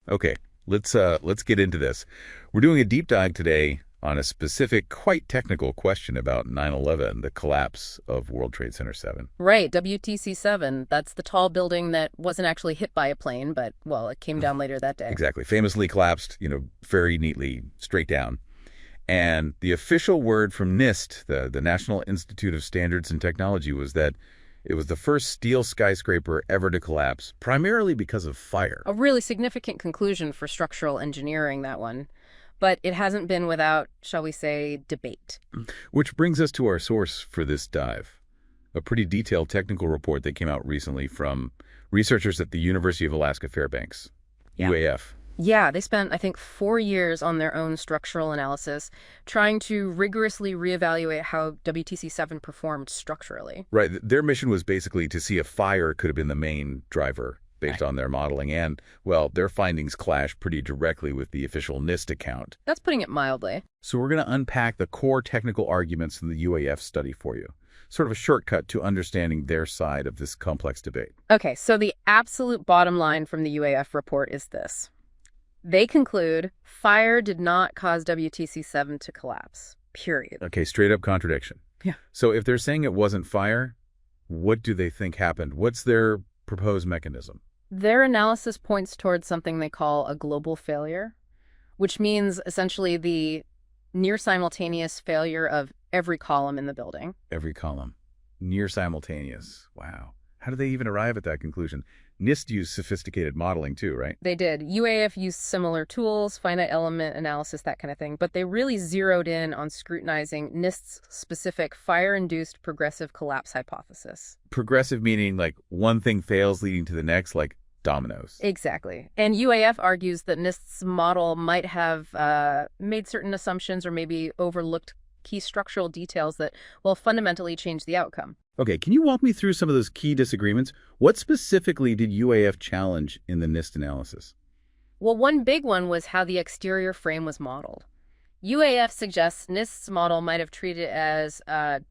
Okay, let's get into this. We're doing a deep dive today on a specific, quite technical question about 9/11, the collapse of World Trade Center 7. Right, WTC 7. That's the tall building that wasn't actually hit by a plane, but, well, it came down later that day. Exactly. Famously collapsed, very neatly, straight down. And the official word from NIST, the National Institute of Standards and Technology, was that it was the first steel skyscraper ever to collapse, primarily because of fire. A really significant conclusion for structural engineering, that one. But it hasn't been without, shall we say, debate. Which brings us to our source for this dive, a pretty detailed technical report that came out recently from researchers at the University of Alaska Fairbanks, UAF. Yeah, they spent, I think, 4 years on their own structural analysis, trying to rigorously reevaluate how WTC 7 performed structurally. Right. Their mission was basically to see if fire could have been the main driver based on their modeling. And, well, their findings clash pretty directly with the official NIST account. That's putting it mildly. So we're going to unpack the core technical arguments in the UAF study for you. Sort of a shortcut to understanding their side of this complex debate. Okay, so the absolute bottom line from the UAF report is this. They conclude fire did not cause WTC 7 to collapse, period. Okay, straight up contradiction. Yeah. So if they're saying it wasn't fire, what do they think happened? What's their proposed mechanism? Their analysis points towards something they call a global failure, which means essentially the near-simultaneous failure of every column in the building. Every column. Near-simultaneous. Wow. How did they even arrive at that conclusion? NIST used sophisticated modeling too, right? They did. UAF used similar tools, finite element analysis, that kind of thing, but they really zeroed in on scrutinizing NIST's specific fire-induced progressive collapse hypothesis. Progressive meaning like one thing fails leading to the next, like dominoes. Exactly. And UAF argues that NIST's model might have made certain assumptions or maybe overlooked key structural details that will fundamentally change the outcome. Okay, can you walk me through some of those key disagreements? What specifically did UAF challenge in the NIST analysis? Well, one big one was how the exterior frame was modeled. UAF suggests NIST's model might have treated it as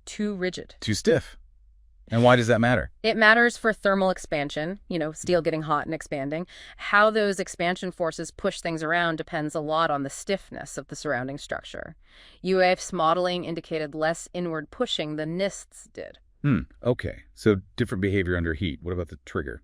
too rigid. Too stiff. And why does that matter? It matters for thermal expansion, steel getting hot and expanding. How those expansion forces push things around depends a lot on the stiffness of the surrounding structure. UAF's modeling indicated less inward pushing than NIST's did. Okay. So different behavior under heat. What about the trigger?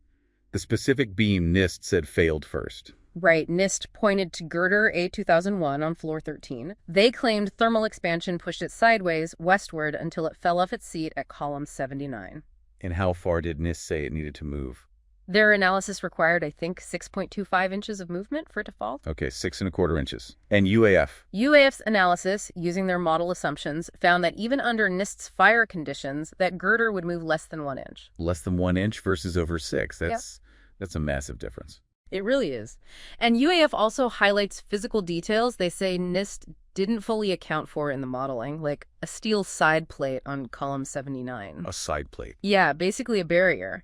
The specific beam NIST said failed first. Right. NIST pointed to girder A2001 on floor 13. They claimed thermal expansion pushed it sideways, westward, until it fell off its seat at column 79. And how far did NIST say it needed to move? Their analysis required, I think, 6.25 inches of movement for it to fall. Okay, 6.25 inches. And UAF? UAF's analysis, using their model assumptions, found that even under NIST's fire conditions, that girder would move less than 1 inch. Less than 1 inch versus over 6. That's a massive difference. It really is. And UAF also highlights physical details they say NIST didn't fully account for in the modeling, like a steel side plate on column 79. A side plate? Yeah, basically a barrier.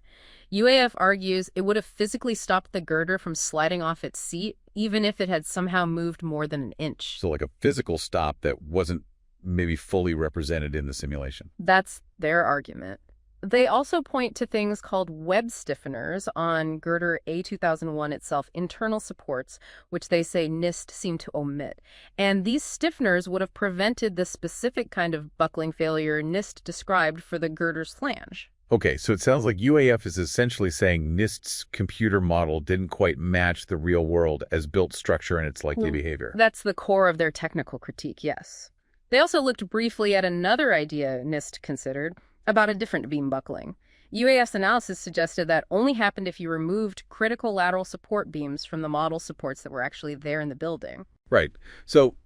UAF argues it would have physically stopped the girder from sliding off its seat, even if it had somehow moved more than 1 inch. So like a physical stop that wasn't maybe fully represented in the simulation. That's their argument. They also point to things called web stiffeners on girder A2001 itself, internal supports, which they say NIST seemed to omit. And these stiffeners would have prevented the specific kind of buckling failure NIST described for the girder's flange. Okay, so it sounds like UAF is essentially saying NIST's computer model didn't quite match the real world as built structure and its likely behavior. That's the core of their technical critique, yes. They also looked briefly at another idea NIST considered, about a different beam buckling. UAF's analysis suggested that only happened if you removed critical lateral support beams from the model supports that were actually there in the building. Right. So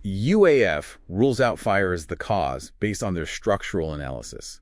UAF rules out fire as the cause based on their structural analysis.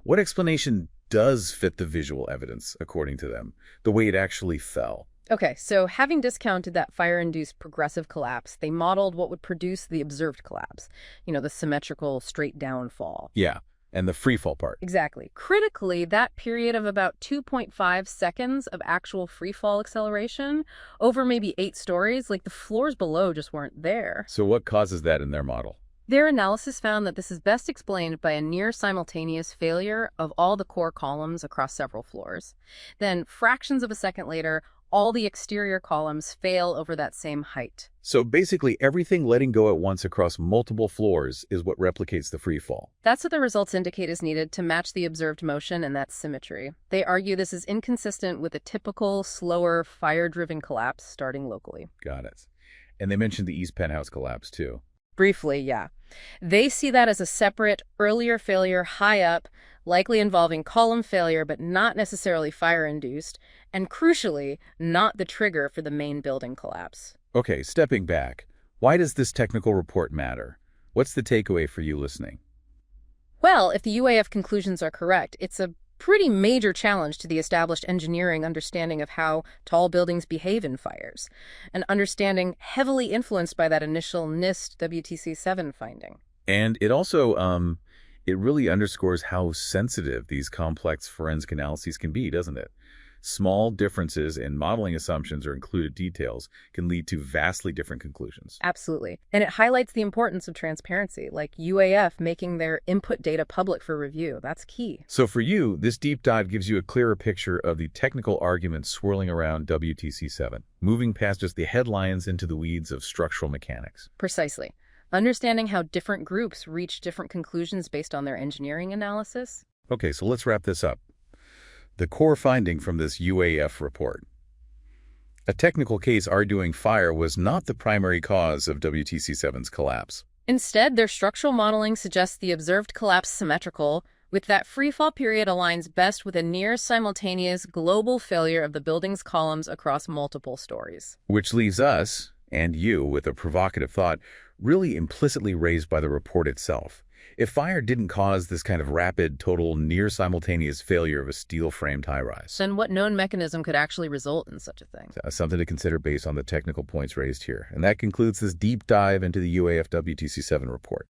What explanation does fit the visual evidence, according to them, the way it actually fell? Okay, so having discounted that fire-induced progressive collapse, they modeled what would produce the observed collapse, the symmetrical straight-down fall. Yeah. And the free fall part. Exactly. Critically, that period of about 2.5 seconds of actual free fall acceleration over maybe 8 stories, like the floors below just weren't there. So what causes that in their model? Their analysis found that this is best explained by a near-simultaneous failure of all the core columns across several floors. Then, fractions of a second later, all the exterior columns fail over that same height. So basically, everything letting go at once across multiple floors is what replicates the free fall. That's what the results indicate is needed to match the observed motion and that symmetry. They argue this is inconsistent with a typical, slower, fire-driven collapse starting locally. Got it. And they mentioned the East Penthouse collapse, too. Briefly, yeah. They see that as a separate, earlier failure high up, likely involving column failure but not necessarily fire-induced, and crucially, not the trigger for the main building collapse. Okay, stepping back, why does this technical report matter? What's the takeaway for you listening? Well, if the UAF conclusions are correct, it's a pretty major challenge to the established engineering understanding of how tall buildings behave in fires, an understanding heavily influenced by that initial NIST WTC 7 finding. And it also, it really underscores how sensitive these complex forensic analyses can be, doesn't it? Small differences in modeling assumptions or included details can lead to vastly different conclusions. Absolutely. And it highlights the importance of transparency, like UAF making their input data public for review. That's key. So for you, this deep dive gives you a clearer picture of the technical arguments swirling around WTC 7, moving past just the headlines into the weeds of structural mechanics. Precisely. Understanding how different groups reach different conclusions based on their engineering analysis. Okay, so let's wrap this up. The core finding from this UAF report. A technical case arguing fire was not the primary cause of WTC 7's collapse. Instead, their structural modeling suggests the observed collapse symmetrical, with that freefall period aligns best with a near-simultaneous global failure of the building's columns across multiple stories. Which leaves us, and you, with a provocative thought, really implicitly raised by the report itself. If fire didn't cause this kind of rapid, total, near-simultaneous failure of a steel-framed high-rise, then what known mechanism could actually result in such a thing? Something to consider based on the technical points raised here. And that concludes this deep dive into the UAF WTC 7 report.